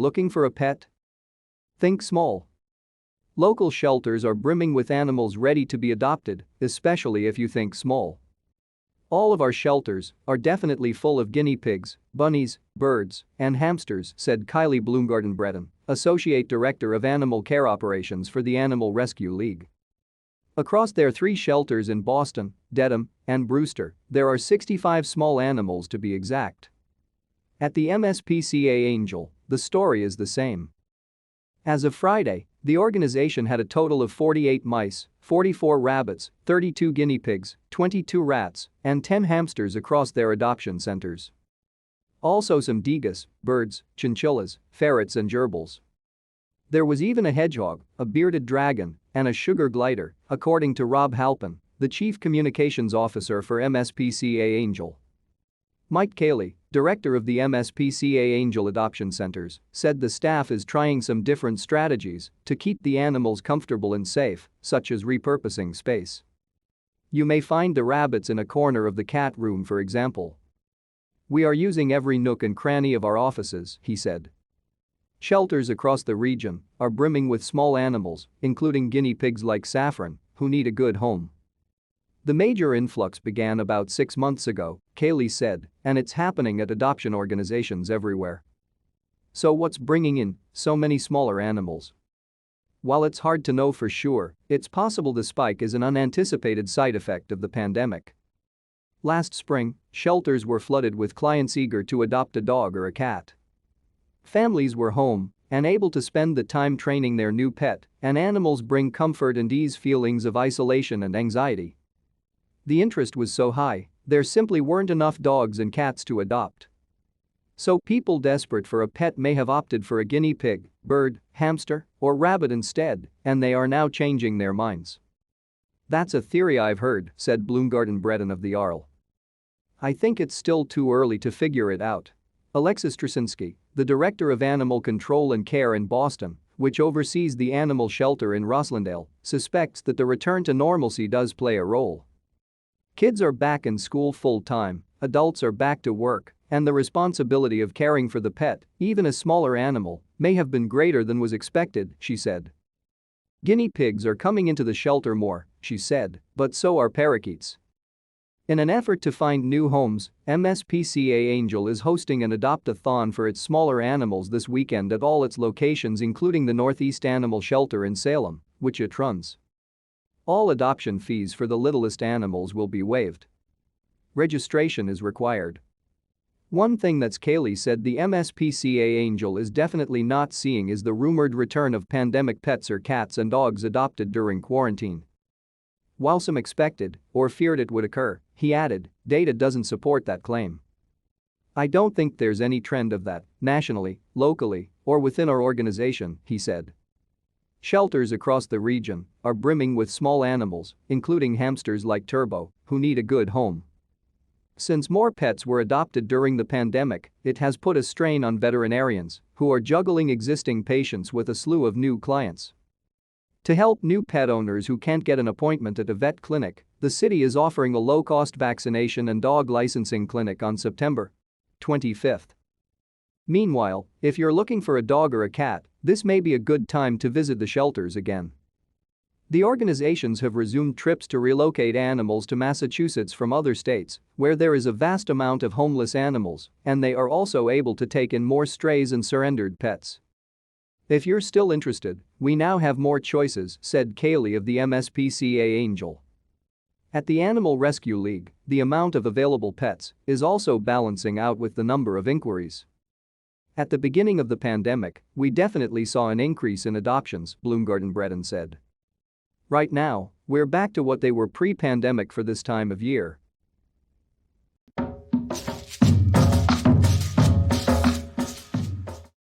Looking for a pet? Think small. Local shelters are brimming with animals ready to be adopted, especially if you think small. All of our shelters are definitely full of guinea pigs, bunnies, birds, and hamsters, said Cailey Bloomgarden-Bredin, Associate Director of Animal Care Operations for the Animal Rescue League. Across their 3 shelters in Boston, Dedham, and Brewster, there are 65 small animals to be exact. At the MSPCA-Angell, the story is the same. As of Friday, the organization had a total of 48 mice, 44 rabbits, 32 guinea pigs, 22 rats, and 10 hamsters across their adoption centers. Also some degus, birds, chinchillas, ferrets and gerbils. There was even a hedgehog, a bearded dragon, and a sugar glider, according to Rob Halpin, the Chief Communications Officer for MSPCA-Angell. Mike Keiley, director of the MSPCA-Angell Adoption Centers, said the staff is trying some different strategies to keep the animals comfortable and safe, such as repurposing space. You may find the rabbits in a corner of the cat room, for example. We are using every nook and cranny of our offices, he said. Shelters across the region are brimming with small animals, including guinea pigs like Saffron, who need a good home. The major influx began about 6 months ago, Keiley said, and it's happening at adoption organizations everywhere. So what's bringing in so many smaller animals? While it's hard to know for sure, it's possible the spike is an unanticipated side effect of the pandemic. Last spring, shelters were flooded with clients eager to adopt a dog or a cat. Families were home and able to spend the time training their new pet, and animals bring comfort and ease feelings of isolation and anxiety. The interest was so high, there simply weren't enough dogs and cats to adopt. So people desperate for a pet may have opted for a guinea pig, bird, hamster, or rabbit instead, and they are now changing their minds. That's a theory I've heard, said Bloomgarden-Bredin of the ARL. I think it's still too early to figure it out. Alexis Straczynski, the director of Animal Control and Care in Boston, which oversees the animal shelter in Roslindale, suspects that the return to normalcy does play a role. Kids are back in school full-time, adults are back to work, and the responsibility of caring for the pet, even a smaller animal, may have been greater than was expected, she said. Guinea pigs are coming into the shelter more, she said, but so are parakeets. In an effort to find new homes, MSPCA-Angell is hosting an adopt-a-thon for its smaller animals this weekend at all its locations, including the Northeast Animal Shelter in Salem, which it runs. All adoption fees for the littlest animals will be waived. Registration is required. One thing that's Keiley said the MSPCA-Angell is definitely not seeing is the rumored return of pandemic pets or cats and dogs adopted during quarantine. While some expected or feared it would occur, he added, data doesn't support that claim. I don't think there's any trend of that, nationally, locally, or within our organization, he said. Shelters across the region are brimming with small animals, including hamsters like Turbo, who need a good home. Since more pets were adopted during the pandemic, it has put a strain on veterinarians, who are juggling existing patients with a slew of new clients. To help new pet owners who can't get an appointment at a vet clinic, the city is offering a low-cost vaccination and dog licensing clinic on September 25th. Meanwhile, if you're looking for a dog or a cat, this may be a good time to visit the shelters again. The organizations have resumed trips to relocate animals to Massachusetts from other states, where there is a vast amount of homeless animals, and they are also able to take in more strays and surrendered pets. If you're still interested, we now have more choices, said Keiley of the MSPCA-Angell. At the Animal Rescue League, the amount of available pets is also balancing out with the number of inquiries. At the beginning of the pandemic, we definitely saw an increase in adoptions, Bloomgarden-Bredin said. Right now, we're back to what they were pre-pandemic for this time of year.